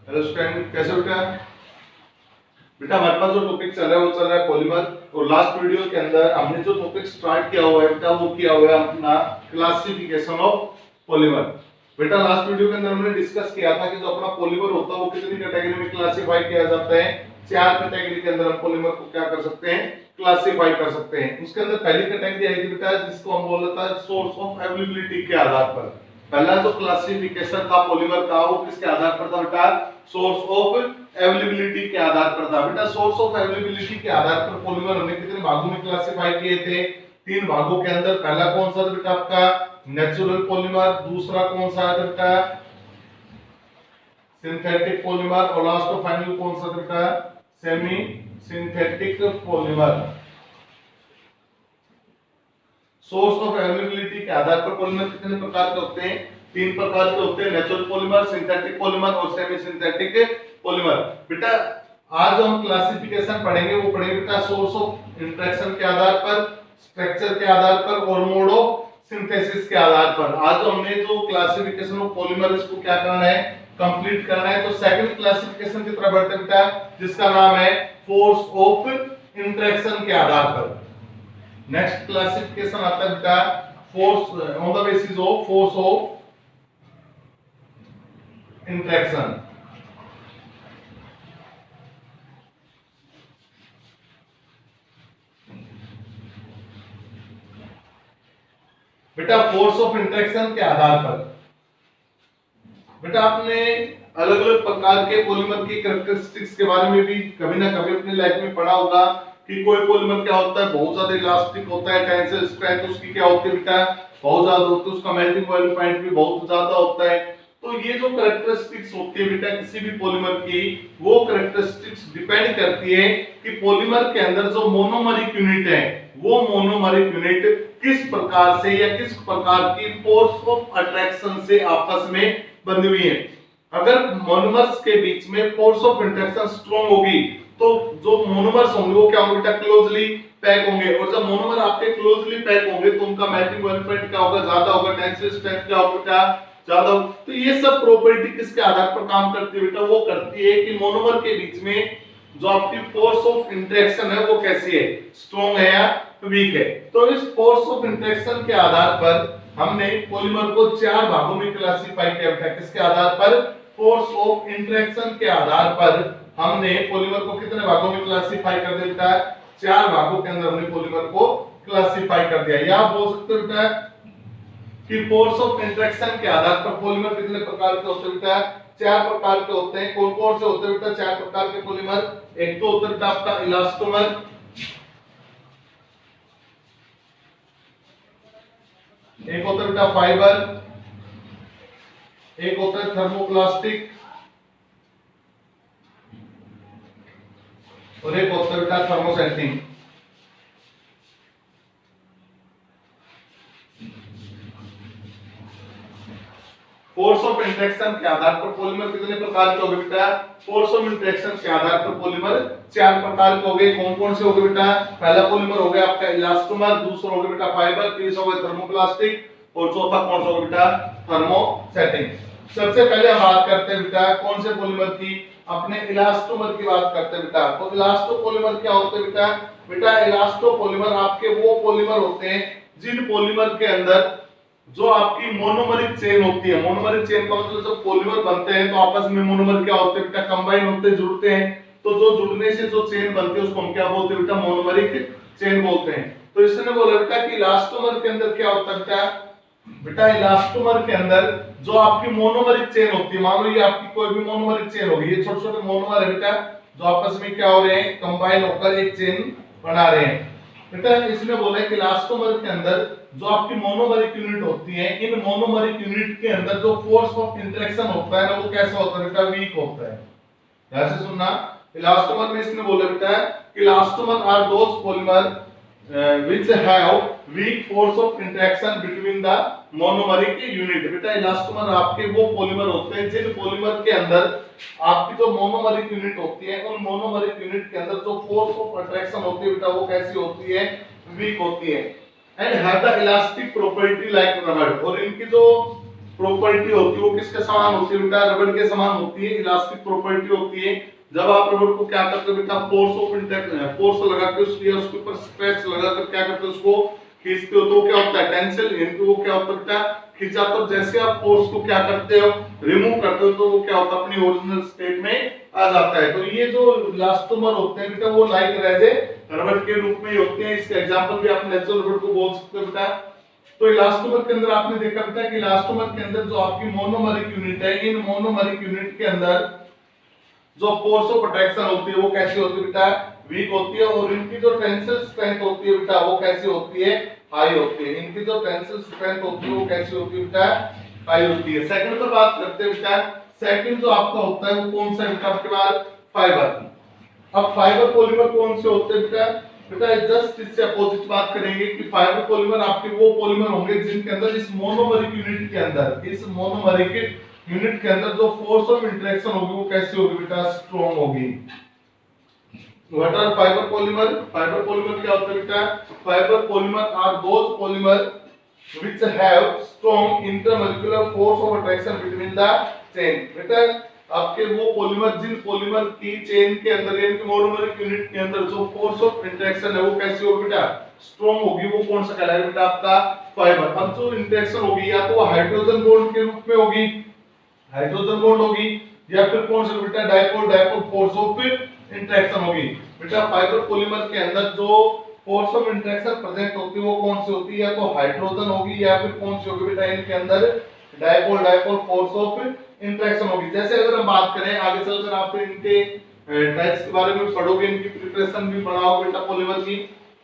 Hello student, कैसे हो बेटा? बेटा हमारे पास जो टॉपिक चल रहा है वो चल रहा है पॉलीमर। और लास्ट वीडियो के अंदर हमने जो टॉपिक स्टार्ट किया हुआ है बेटा वो किया हुआ है अपना क्लासिफिकेशन ऑफ पॉलीमर। बेटा लास्ट वीडियो के अंदर हमने डिस्कस किया था कि जो अपना पॉलीमर होता है वो कितनी कैटेगरी में क्लासिफाई किया जाता है। 4 कैटेगरी के अंदर हम पॉलीमर को क्या कर सकते हैं, क्लासिफाई कर सकते हैं। उसके अंदर पहली कैटेगरी आई थी बेटा जिसको हम बोल रहे थे सोर्स ऑफ अवेलेबिलिटी के आधार पर। पहला जो क्लासिफिकेशन था पॉलीमर का वो किसके आधार पर था बेटा? सोर्स ऑफ अवेलेबिलिटी के आधार पर था। बेटा सोर्स ऑफ अवेलेबिलिटी के आधार पर पॉलीमर हमने कितने भागों में क्लासिफाई किए थे? 3 भागों के अंदर। पहला कौन सा था बेटा आपका? Natural polymer. दूसरा कौन सा है बेटा? Synthetic polymer. और लास्ट और फाइनल कौन सा बेटा? Semi synthetic polymer. Source of availability के आधार पर पॉलीमर कितने प्रकार के होते हैं? 3 प्रकार के होते हैं, नेचुरल पॉलीमर, सिंथेटिक पॉलीमर और सेमी सिंथेटिक पॉलीमर। बेटा आज हम क्लासिफिकेशन पढ़ेंगे, वो पढ़ेंगे बेटा सोर्स ऑफ इंटरेक्शन के आधार पर, स्ट्रक्चर के आधार पर और मोड ऑफ सिंथेसिस के आधार पर। आज हमने जो क्लासिफिकेशन ऑफ पॉलीमर इसको क्या करना है, कंप्लीट करना है। तो सेकंड क्लासिफिकेशन की तरफ बढ़ते बेटा जिसका नाम है फोर्स ऑफ इंटरेक्शन के आधार पर। नेक्स्ट क्लासिफिकेशन आता है बेटा force on the basis of force of interaction. बेटा फोर्स ऑफ इंटरेक्शन के आधार पर बेटा आपने अलग अलग प्रकार के पॉलीमर की कैरेक्टरिस्टिक्स के बारे में भी कभी ना कभी अपनी लाइफ में पढ़ा होगा कि कोई पॉलीमर क्या होता है, बहुत ज्यादा इलास्टिक होता है, टेंसिल स्ट्रेंथ उसकी क्या होती है बेटा, बहुत ज्यादा होती है, उसका मेल्टिंग बॉइलिंग पॉइंट भी बहुत ज्यादा होता है। तो ये जो कैरेक्टरिस्टिक्स होती है बेटा किसी भी पॉलीमर की, वो कैरेक्टरिस्टिक्स डिपेंड करती है कि पॉलीमर के अंदर जो मोनोमरिक यूनिट है वो मोनोमरिक यूनिट किस प्रकार से या किस प्रकार की फोर्स ऑफ अट्रैक्शन से आपस में बंधी हुई है। अगर मोनोमर्स के बीच में फोर्स ऑफ इंटरेक्शन स्ट्रांग होगी तो जो मोनोमर्स होंगे वो क्या होंगे बेटा, क्लोजली पैक होंगे। और जब मोनोमर आपके क्लोजली पैक होंगे तो उनका मेल्टिंग पॉइंट क्या होगा, ज्यादा होगा, टेंसिल स्ट्रेंथ क्या होगा बेटा, ज्यादा होगा। तो ये सब प्रॉपर्टी किसके आधार पर काम करती है बेटा, वो करती है कि मोनोमर के बीच में जो आपकी फोर्स ऑफ इंटरेक्शन है वो कैसी है, स्ट्रांग है या वीक है। तो इस फोर्स ऑफ इंटरेक्शन के आधार पर हमने पॉलीमर को 4 भागों में क्लासिफाई किया बेटा। किसके आधार पर? फोर्स ऑफ इंटरेक्शन के आधार पर हमने पॉलीमर को कितने भागों में क्लासिफाई कर दिया बेटा? 4 भागों के अंदर हमने पॉलीमर को क्लासिफाई कर दिया। या आप बोल सकते हो बेटा कि फोर्स ऑफ इंटरेक्शन के आधार पर पॉलीमर कितने प्रकार के होते हैं बेटा? 4 प्रकार के होते हैं। कौन कौन से होते हैं बेटा 4 प्रकार के पॉलीमर? एक तो होता है बेटा आपका इलास्टोमर, एक होता है बेटा फाइबर, एक होता है थर्मोप्लास्टिक और एक होता है बेटा थर्मोसेंटिंग। फोर्स ऑफ इंटरेक्शन के आधार पर पॉलीमर कितने प्रकार के होंगे बेटा? फोर्स ऑफ इंटरेक्शन के आधार पर पॉलीमर 4 प्रकार के होंगे। कौन कौन से होंगे बेटा? पहला पॉलीमर हो गया आपका इलास्टोमर, दूसरा हो गया बेटा फाइबर, तीसरा हो गया थर्मोप्लास्टिक और चौथा कौन सा होगा बेटा? थर्मोसेटिंग। सबसे पहले हम बात करते हैं बेटा कौन से पॉलीमर की, अपने इलास्टोमर की बात करते हैं बेटा। तो इलास्टो पॉलीमर क्या होते हैं बेटा? बेटा इलास्टो पॉलीमर आपके वो पॉलीमर होते हैं जिन पॉलीमर के अंदर जो आपकी मोनोमरिक चेन होती है। मोनोमरिक चेन का मतलब जब पॉलीमर बनते हैं तो आपस में मोनोमर क्या होते हैं बेटा, कंबाइन होते हैं, जुड़ते हैं। तो जो जुड़ने से जो चेन बनती है उसको हम क्या बोलते हैं बेटा? मोनोमरिक चेन बोलते हैं। तो इसने बोला बेटा कि इलास्टोमर के अंदर क्या होता है बेटा? बेटा इलास्टोमर के अंदर जो आपकी मोनोमरिक चेन होती है, मान लो ये आपकी कोई भी मोनोमरिक चेन होगी, ये छोटे छोटे मोनोमर है बेटा जो आपस में क्या हो रहे हैं, कंबाइन होकर एक चेन बना रहे हैं। बेटा इसमें बोला है कि इलास्टोमर के अंदर जो आपकी मोनोमरिक यूनिट होती है, इन मोनोमरिक यूनिट के अंदर जो फोर्स ऑफ इंटरेक्शन होता है ना वो कैसा होता है बेटा? वीक होता है। ध्यान से सुनना, इलास्टोमर में इसने बोला बेटा कि elastomer are those polymer which have weak force of interaction between the monomeric unit। बेटा इलास्टोमर आपके वो पॉलीमर होते हैं जिन पॉलीमर के अंदर आपकी जो मोनोमरिक यूनिट होती है उन मोनोमरिक यूनिट के अंदर जो फोर्स ऑफ अट्रैक्शन होती है बेटा वो कैसी होती है? वीक होती है। And have the elastic property like रबड़। और इनकी जो प्रॉपर्टी होती है वो किसके समान होती है बेटा, रबड़ के समान होती है, इलास्टिक प्रॉपर्टी होती है। जब आप रबड़ को क्या करते हो बेटा, फोर्स लगा के उसके ऊपर स्ट्रेस लगा कर क्या करते हो, उसको खींचते हो तो क्या होता है, टेंशन, यानी वो क्या होता है बेटा, खींचा। तो जैसे आप फोर्स को क्या करते हो, रिमूव करते हो, तो वो क्या होता है, अपनी ओरिजिनल स्टेट में आ जाता है। तो ये जो इलास्टोमर होते हैं बेटा, वो लाइक रेजे रबड़ के रूप में होते हैं। इसका एग्जांपल भी आप नेचुरल रबड़ को बोल सकते हो बेटा। तो इलास्टोमर के अंदर आपने देखा बेटा कि इलास्टोमर के अंदर जो आपकी मोनोमरिक यूनिट है, इन मोनोमरिक यूनिट के अंदर जो फोर्स ऑफ अट्रैक्शन होती है वो कैसी होती है बेटा, वीक होती है। और इनकी जो टेंसिल स्ट्रेंथ होती है बेटा, वो कैसी होती है, हाई होती है। इनकी जो टेंसिल स्ट्रेंथ होती है वो कैसी होती है बेटा, हाई होती है। सेकंड पर बात करते हैं बेटा, सेकंड जो आपका होता है वो कौन सा है बेटा, आपके पास फाइबर। अब फाइबर पॉलीमर कौन से होते हैं बेटा, बेटा जस्ट इससे अपोजिट बात करेंगे कि फाइबर पॉलीमर आपके वो पॉलीमर होंगे जिनके अंदर इस मोनोमरिक यूनिट के अंदर, इस मोनोमरिक यूनिट के अंदर जो फोर्स ऑफ इंटरेक्शन होगी वो कैसी होगी बेटा, स्ट्रॉन्ग होगी। What are fibre polymer, fibre polymer क्या होता है बेटा, fibre polymer are those polymer which have strong intermolecular force of attraction between the chain। बेटा आपके वो पॉलीमर, जिन पॉलीमर की चेन के अंदर यानी कि मोनोमरिक यूनिट के अंदर जो फोर्स ऑफ इंटरेक्शन है वो कैसी होगी बेटा, स्ट्रॉन्ग होगी। वो कौन सा कहलाएगा बेटा, आपका फाइबर। अब जो इंटरेक्शन होगी या तो हाइड्रोजन बॉन्ड के रूप में होगी, हाइड्रोजन बॉन्ड होगी, या फिर कौन सा बेटा, dipole dipole force of interaction होगी। बेटा फाइबर पॉलीमर के अंदर जो फोर्स ऑफ इंटरेक्शन प्रेजेंट होती है वो कौन सी होती है, या तो हाइड्रोजन होगी या फिर कौन सी होगी बेटा, इनके अंदर dipole dipole force of interaction होगी। जैसे अगर हम बात करें आगे चलकर आप इनके टाइप्स के बारे में पढ़ोगे, इनकी प्रिपरेशन भी बढ़ाओगे बेटा पॉलीमर की।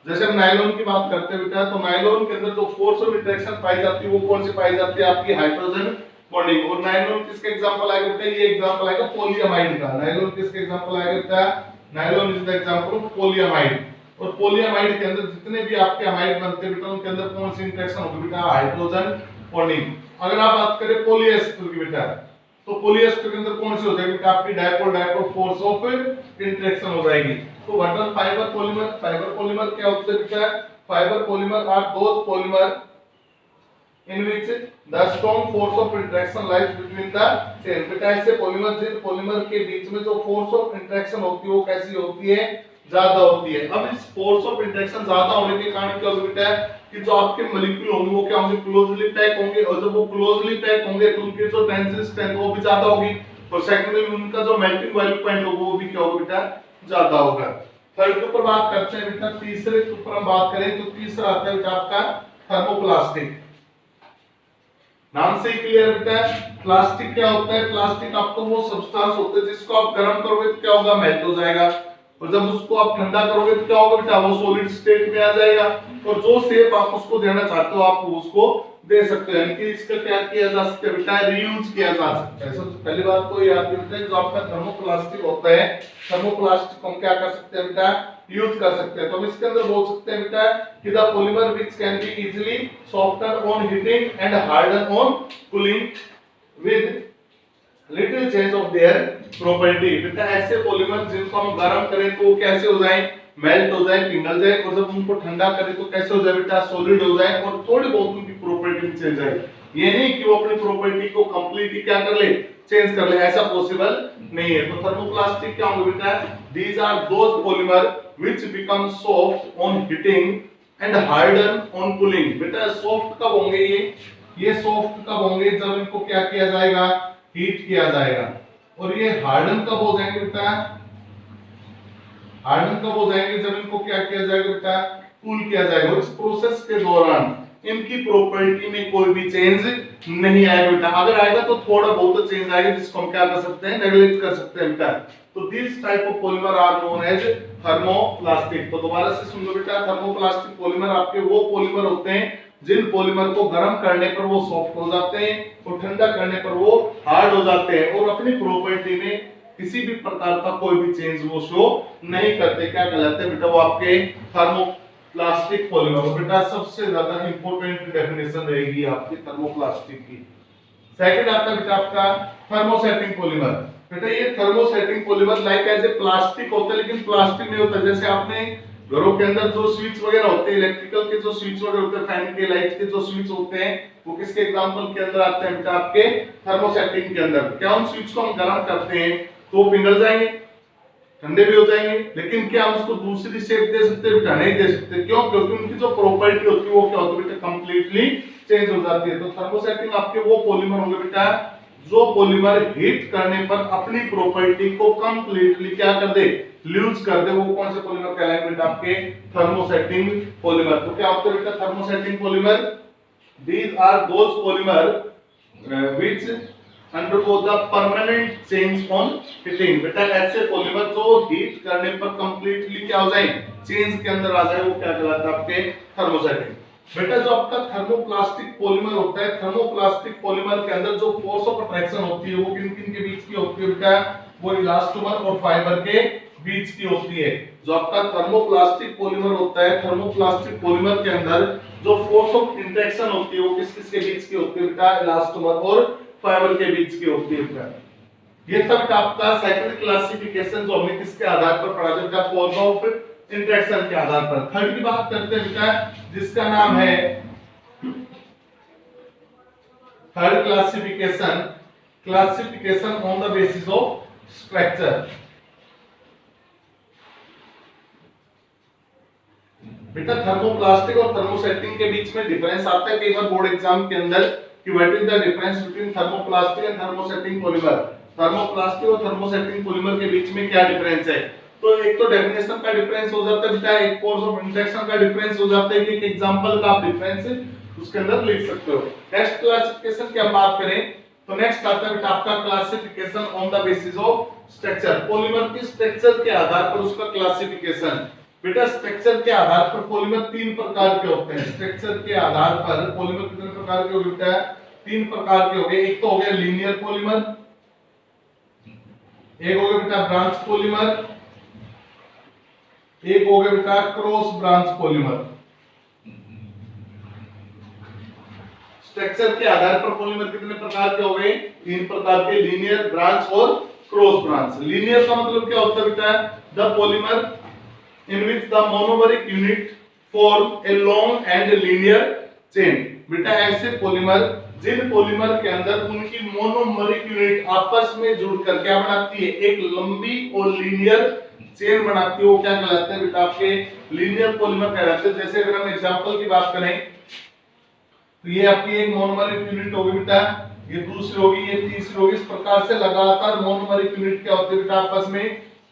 जैसे हम नायलॉन की बात करते हैं बेटा, तो नायलॉन के अंदर जो फोर्स ऑफ इंटरेक्शन पाई जाती है वो कौन सी पाई जाती है, आपकी हाइड्रोजन बॉन्डिंग। और नायलॉन किसका एग्जांपल आएगा बेटा, ये एग्जांपल आएगा पॉलीअमाइड का। नायलॉन किसका एग्जांपल आएगा बेटा, nylon is the example of polyamide. और पॉलीअमाइड के अंदर जितने भी आपके अमाइड बनते हैं बेटा, उनके अंदर कौन सी इंटरेक्शन होगी बेटा, हाइड्रोजन बॉन्डिंग। अगर आप बात करें पॉलीएस्टर की बेटा, तो पॉलीएस्टर के अंदर कौन सी हो जाएगी बेटा, आपकी dipole dipole force of interaction हो जाएगी। तो what are fibre polymer, fibre polymer क्या होते हैं बेटा, fibre polymer are those polymer in which the strong force of interaction lies between the chain। बेटा ऐसे पॉलीमर, जिन पॉलीमर के बीच में जो फोर्स ऑफ इंटरेक्शन होती है वो कैसी होती है, ज्यादा होती है। अब इस फोर्स ऑफ इंटरेक्शन ज्यादा होने के कारण क्या होगा बेटा, कि जो आपके मॉलिक्यूल होंगे वो क्या होंगे, क्लोजली पैक होंगे। और जब वो क्लोजली पैक होंगे तो उनकी जो टेंसिल स्ट्रेंथ वो भी ज्यादा होगी। और सेकेंडली उनका जो मेल्टिंग वैल्यू पॉइंट होगा वो भी क्या होगा बेटा, ज्यादा होगा। थर्ड के ऊपर बात करते हैं बेटा, तीसरे के ऊपर हम बात करें तो तीसरा आता है बेटा आपका थर्मोप्लास्टिक। नाम से ही क्लियर बेटा, प्लास्टिक क्या होता है, प्लास्टिक आपको वो सब्सटेंस होता है जिसको आप गर्म करोगे तो क्या होगा, मेल्ट हो जाएगा। और जब उसको आप ठंडा करोगे तो क्या होगा बेटा, वो सॉलिड स्टेट में आ जाएगा। और जो शेप आप उसको देना चाहते हो आप उसको दे सकते हो। यानी कि इसका क्या किया जा सकता है बेटा, रीयूज किया जा सकता है। सबसे पहली बात तो याद रखना है, जो आपका थर्मोप्लास्टिक होता है, थर्मोप्लास्टिक को हम क्या कर सकते हैं बेटा, यूज कर सकते हैं। तो हम इसके अंदर बोल सकते हैं बेटा कि the polymer which can be easily soften on heating and harden on cooling with little change of their property. बेटा ऐसे पॉलीमर जिनको हम गर्म करें तो वो कैसे हो जाएं, मेल्ट हो जाए, पिघल जाए। और जब उनको ठंडा करें तो कैसे हो जाए बेटा, सॉलिड हो जाए और थोड़ी बहुत उनकी प्रॉपर्टी चेंज आए। ये नहीं कि वो अपनी प्रॉपर्टी को कंप्लीटली क्या कर ले, चेंज कर ले, ऐसा पॉसिबल नहीं है। तो थर्मोप्लास्टिक क्या होंगे बेटा, these are those polymer which become soft on heating and harden on cooling. बेटा सॉफ्ट कब होंगे ये सॉफ्ट कब होंगे, जब इनको क्या किया जाएगा, हीट किया जाएगा। और ये हार्डन कब हो जाएंगे बेटा, हार्डन कब हो जाएंगे, जब इनको क्या किया जाएगा बेटा, कूल किया जाएगा। इस प्रोसेस के दौरान इनकी प्रॉपर्टी में कोई भी चेंज नहीं आएगा बेटा। अगर आएगा तो थोड़ा बहुत चेंज आएगा जिसको हम क्या कर सकते हैं, नेग्लेक्ट कर सकते हैं बेटा। तो this type of polymer are known as thermoplastic. तो दोबारा से सुन लो बेटा, थर्मोप्लास्टिक पॉलीमर आपके वो पॉलीमर होते हैं जिन पॉलीमर को गर्म करने पर वो सॉफ्ट हो जाते हैं और ठंडा करने पर वो हार्ड हो जाते हैं और अपनी प्रॉपर्टी में किसी भी प्रकार का कोई भी चेंज वो शो नहीं करते। क्या कहलाते हैं बेटा, वो आपके थर्मोप्लास्टिक पॉलीमर। बेटा सबसे ज्यादा इंपॉर्टेंट डेफिनेशन रहेगी आपकी थर्मोप्लास्टिक की। सेकंड आता है बेटा आपका थर्मोसेटिंग पॉलीमर। बेटा ये thermosetting polymer like as a plastic होता है, लेकिन प्लास्टिक नहीं होता। जैसे आपने घरों के अंदर जो स्विच वगैरह होते हैं, इलेक्ट्रिकल के जो स्विच वगैरह होते हैं, फैन के, लाइट के जो स्विच होते हैं, वो किसके एग्जांपल के अंदर आते हैं बेटा? आपके थर्मोसेटिंग के अंदर। क्या उन स्विच को हम गर्म करते हैं तो पिघल जाएंगे, ठंडे भी हो जाएंगे, लेकिन क्या हम उसको दूसरी शेप दे सकते हैं बेटा? नहीं दे सकते। क्यों? क्योंकि उनकी जो प्रॉपर्टी होती है वो क्या होती है बेटा? कंप्लीटली चेंज हो जाती है। तो थर्मोसेटिंग आपके वो पॉलीमर होंगे बेटा जो पॉलीमर हीट करने पर अपनी प्रॉपर्टी को कंप्लीटली क्या कर दे? लूज कर दे। वो कौन से पॉलीमर कहलाएंगे बेटा? आपके थर्मोसेटिंग पॉलीमर। तो क्या होते हैं बेटा thermosetting polymer? These are those polymer which undergo the permanent change on heating. बेटा ऐसे पॉलीमर जो हीट करने पर कंप्लीटली क्या हो जाए? चेंज के अंदर आ जाए, वो क्या कहलाता है? आपके थर्मोसेटिंग। बेटा जो आपका थर्मोप्लास्टिक पॉलीमर होता है, थर्मोप्लास्टिक पॉलीमर के अंदर जो फोर्स ऑफ अट्रैक्शन होती है वो किन-किन के बीच की होती है बेटा? वो इलास्टोमर और फाइबर के बीच की होती है। जो आपका थर्मोप्लास्टिक पॉलीमर होता है, थर्मोप्लास्टिक पॉलीमर के अंदर जो फोर्स ऑफ इंटरेक्शन होती है वो किस-किस के बीच की होती है बेटा? इलास्टोमर और फाइबर के बीच की होती है बेटा। ये सब आपका सेकंड क्लासिफिकेशन जो हमने किसके आधार पर पढ़ा था? फोर्स ऑफ इंटरेक्शन के आधार पर। थर्ड की बात करते हैं बेटा जिसका नाम है third classification, classification on the basis of structure. बेटा थर्मोप्लास्टिक और थर्मोसेटिंग के बीच में डिफरेंस आता है कई बार बोर्ड एग्जाम के अंदर कि what is the difference between thermoplastic and thermosetting polymer. Thermoplastic और थर्मोसेटिंग पॉलीमर के बीच में क्या डिफरेंस है? तो एक तो डेफिनेशन का डिफरेंस हो जाता है बेटा, एक फोर्स ऑफ इंटरेक्शन का डिफरेंस हो जाता है कि एक एग्जांपल का आप डिफरेंस उसके अंदर लिख सकते हो। नेक्स्ट क्लासिफिकेशन की हम बात करें तो नेक्स्ट आता है बेटा आपका classification on the basis of structure. Polymer के स्ट्रक्चर के आधार पर उसका क्लासिफिकेशन। बेटा स्ट्रक्चर के आधार पर पॉलीमर तीन प्रकार के होते हैं। स्ट्रक्चर के आधार पर पॉलीमर कितने प्रकार के होते हैं? तीन प्रकार के हो गए। एक तो हो गया लीनियर पॉलीमर, एक हो गया बेटा ब्रांच पॉलीमर, एक हो गया बेटा क्रॉस ब्रांच पॉलीमर। स्ट्रक्चर के आधार पर पॉलीमर कितने प्रकार के हो गए? तीन प्रकार के, लीनियर, ब्रांच और क्रॉस ब्रांच। लीनियर का मतलब क्या होता है बेटा? The polymer in which the monomeric unit form a long and linear chain। बेटा ऐसे पॉलीमर जिन पॉलीमर के अंदर उनकी मोनोमरिक यूनिट आपस में जुड़कर क्या बनाती है? एक लंबी और लीनियर चेन बनाती है, वो क्या कहलाते हैं बेटा? आपके लीनियर पॉलीमर कहलाते हैं। जैसे अगर हम एग्जांपल की बात करें तो ये आपकी एक मोनोमरिक यूनिट होगी बेटा, ये दूसरी होगी, ये तीसरी होगी। इस प्रकार से लगातार मोनोमरिक यूनिट क्या होती है बेटा? आपस में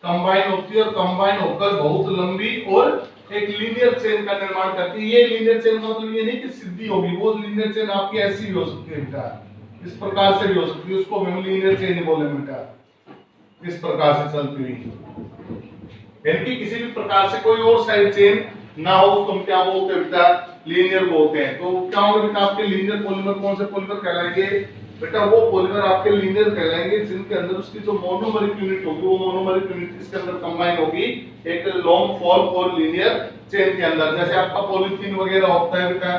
कंबाइन होती है और कंबाइन होकर बहुत लंबी और एक लीनियर चेन का निर्माण करती है। ये लीनियर चेन का मतलब ये नहीं कि सीधी होगी, वो लीनियर चेन आपकी ऐसी भी हो सकती है बेटा, इस प्रकार से भी हो सकती है, उसको हम लीनियर चेन ही बोले बेटा, इस प्रकार से चलती हुई। यानी कि किसी भी प्रकार से कोई और साइड चेन ना हो उसको हम क्या बोलते हैं बेटा? लीनियर बोलते हैं। तो क्या होगा बेटा आपके लीनियर पॉलीमर? कौन से पॉलीमर कहलाएंगे बेटा? वो पॉलीमर आपके लीनियर कहलाएंगे जिनके अंदर उसकी जो मोनोमरिक यूनिट होगी वो मोनोमरिक यूनिट इसके अंदर कंबाइन होगी एक लॉन्ग फॉर्म और लीनियर चेन के अंदर। जैसे आपका पॉलीथीन वगैरह होता है बेटा,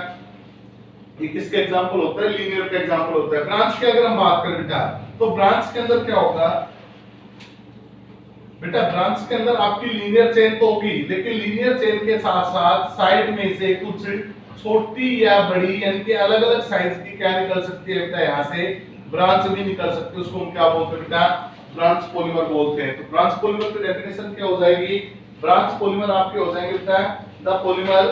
ये किसके एग्जांपल होता है? लीनियर का एग्जांपल होता है। ब्रांच की अगर हम बात करें बेटा तो ब्रांच के अंदर क्या होगा बेटा? ब्रांच के अंदर आपकी लीनियर चेन तो होगी, लेकिन लीनियर चेन के साथ साथ साइड में से कुछ छोटी या बड़ी यानी कि अलग अलग साइज की क्या निकल सकती है बेटा? यहाँ से ब्रांच भी निकल सकती है, उसको हम क्या बोलते हैं बेटा? ब्रांच पॉलीमर बोलते हैं। तो ब्रांच पॉलीमर की डेफिनेशन क्या हो जाएगी? ब्रांच पॉलीमर आपके हो जाएंगे बेटा द पॉलीमर।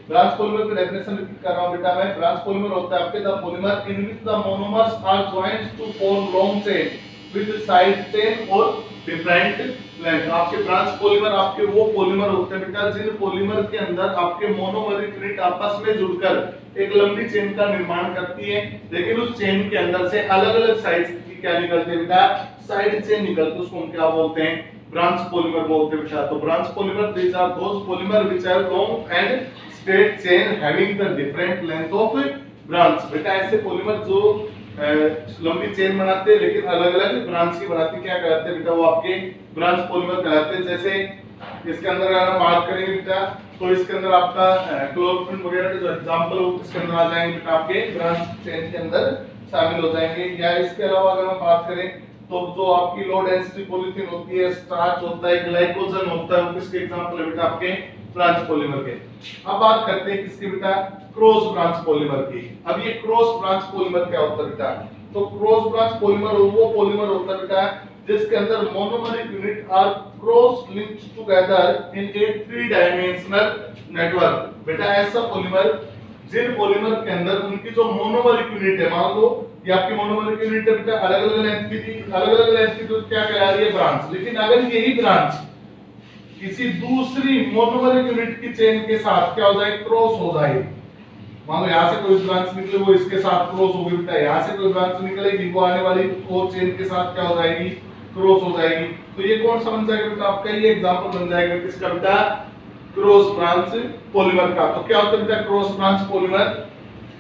ब्रांच पॉलीमर की डेफिनेशन रिपीट कर रहा हूं बेटा मैं। ब्रांच पॉलीमर होता है आपके the polymer in which the monomers are joined to form long chain with side chain और डिफरेंट लेंथ। आपके ब्रांच पॉलीमर आपके वो पॉलीमर होते हैं बेटा जिन पॉलीमर के अंदर आपके मोनोमरिक यूनिट आपस में जुड़कर एक लंबी चेन का निर्माण करती है, लेकिन उस चेन के अंदर से अलग-अलग साइज की क्या निकलती है बेटा? साइड चेन निकलती है, उसको हम क्या बोलते हैं? ब्रांच पॉलीमर बोलते हैं बेटा। तो branch polymer these are those polymer which have long and straight chain having the different length of branch. बेटा ऐसे पॉलीमर जो लंबी चेन बनाते हैं लेकिन अलग-अलग ब्रांच की बनाते क्या कहलाते हैं बेटा? वो आपके ब्रांच पॉलीमर कहलाते हैं। जैसे इसके अंदर अगर हम बात करेंगे बेटा तो इसके अंदर आपका क्लोरोफिल वगैरह के जो एग्जांपल हो इसके अंदर आ जाएंगे बेटा, आपके ब्रांच चेन के अंदर शामिल हो जाएंगे। या इसके अलावा अगर हम बात करें तो जो आपकी लो डेंसिटी पॉलीथीन होती है, स्टार्च होता है, ग्लाइकोजन होता है, वो किसके एग्जांपल है बेटा? आपके ब्रांच पॉलीमर के। अब बात करते हैं किसकी बेटा? क्रॉस ब्रांच पॉलीमर की। अब ये क्रॉस ब्रांच पॉलीमर क्या होता है बेटा? तो क्रॉस ब्रांच पॉलीमर वो पॉलीमर होता है बेटा जिसके अंदर monomeric unit are cross linked together in a three dimensional network. बेटा ऐसा पॉलीमर जिन पॉलीमर के अंदर उनकी जो मोनोमरिक यूनिट है, मान लो ये आपकी मोनोमरिक यूनिट है बेटा, अलग-अलग लेंथ की थी, अलग-अलग लेंथ की, तो क्या कहला रही है? ब्रांच। लेकिन अगर यही ब्रांच किसी दूसरी मोनोमरिक यूनिट की चेन के साथ क्या हो जाए? क्रॉस हो जाए। मान लो यहाँ से कोई ब्रांच निकले, वो इसके साथ क्रॉस होगी बेटा, यहाँ से कोई ब्रांच निकलेगी, वो आने वाली और चेन के साथ क्या हो जाएगी? क्रॉस हो जाएगी। तो ये कौन सा बन जाएगा बेटा? आपका ये एग्जांपल बन जाएगा किसका बेटा? क्रॉस ब्रांच पॉलीमर का। तो क्या होता है बेटा क्रॉस ब्रांच पॉलीमर?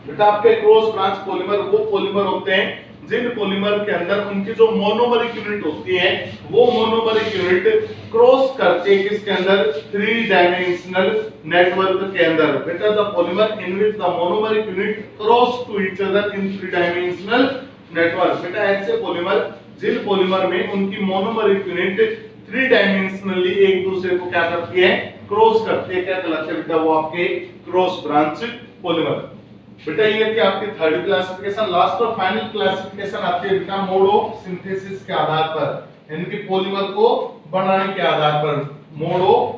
बेटा आपके क्रॉस ब्रांच पॉलीमर वो पॉलीमर होते हैं जिन पॉलीमर के अंदर उनकी जो मोनोमरिक यूनिट होती है, वो मोनोमरिक यूनिट क्रॉस करते हैं किसके अंदर? थ्री डायमेंशनल नेटवर्क के अंदर। बेटा the polymer in which the monomeric unit cross to each other in three dimensional network. बेटा ऐसे पॉलीमर जिन पॉलीमर में उनकी मोनोमरिक यूनिट थ्री डायमेंशनली एक दूसरे को क्या करती है? क्रॉस करते हैं। क्या कहलाते हैं बेटा? वो आपके क्रॉस ब्रांच पॉलीमर। बेटा ये कि आपकी थर्ड क्लासिफिकेशन, लास्ट और फाइनल क्लासिफिकेशन आती है बेटा मोड ऑफ सिंथेसिस के आधार पर, यानी कि पॉलीमर को बनाने के आधार पर, मोड ऑफ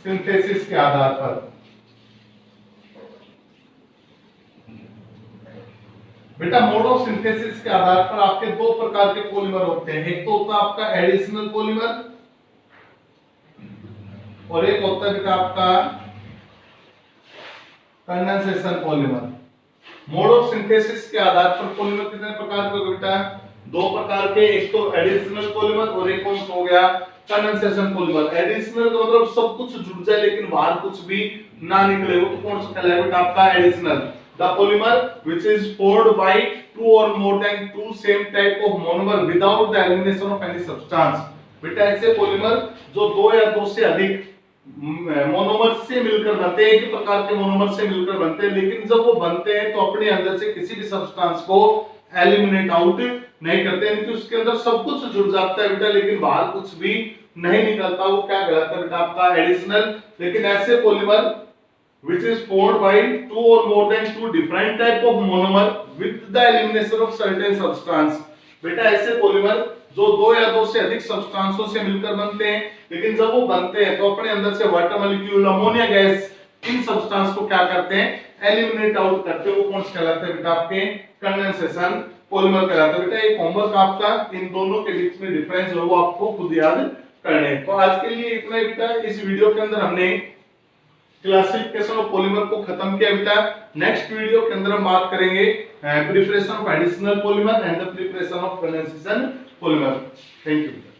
सिंथेसिस के आधार पर। बेटा मोड ऑफ सिंथेसिस के आधार पर आपके दो प्रकार के पॉलीमर होते हैं। एक तो होता है आपका एडिशनल पॉलीमर और एक होता है बेटा आपका condensation polymer. Mode of synthesis के आधार पर पॉलीमर कितने प्रकार के होते हैं बेटा? दो प्रकार के, एक तो एडिशनल पॉलीमर और एक कौन सा हो गया? Condensation polymer. एडिशनल का मतलब सब कुछ जुड़ जाए लेकिन बाहर कुछ भी ना निकले, वो तो कौन सा कहलाएगा बेटा? आपका additional. The polymer which is formed by two or more than two same type of monomer without the elimination of any substance. बेटा ऐसे पॉलीमर जो दो या दो से अधिक मोनोमर से मिलकर बनते हैं, एक प्रकार के मोनोमर से मिलकर बनते हैं, लेकिन जब वो बनते हैं तो अपने अंदर से किसी भी सब्सटेंस को एलिमिनेट आउट नहीं करते, यानी कि उसके अंदर सब कुछ जुड़ जाता है बेटा लेकिन बाहर कुछ भी नहीं निकलता, वो क्या कहलाता है बेटा? आपका एडिशनल। लेकिन ऐसे polymer which is formed by two or more than two different type of monomer with the elimination of certain substance। बेटा ऐसे पॉलीमर जो दो या दो से अधिक सब्सटेंसों से मिलकर बनते हैं, लेकिन जब वो बनते हैं तो अपने अंदर से वाटर मॉलिक्यूल, अमोनिया गैस, इन सब्सटेंस को क्या करते हैं? एलिमिनेट आउट करते हैं। वो कौन सा कहलाता है बेटा? आपके कंडेंसेशन पॉलीमर कहलाता है। बेटा एक होमवर्क आपका इन दोनों के बीच में डिफरेंस है वो आपको खुद याद करने। तो आज के लिए इतना ही बेटा। इस वीडियो के अंदर हमने क्लासिफिकेशन ऑफ पॉलीमर को खत्म किया बेटा। नेक्स्ट वीडियो के अंदर हम बात करेंगे preparation of additional polymer and the preparation of condensation polymer. Thank you.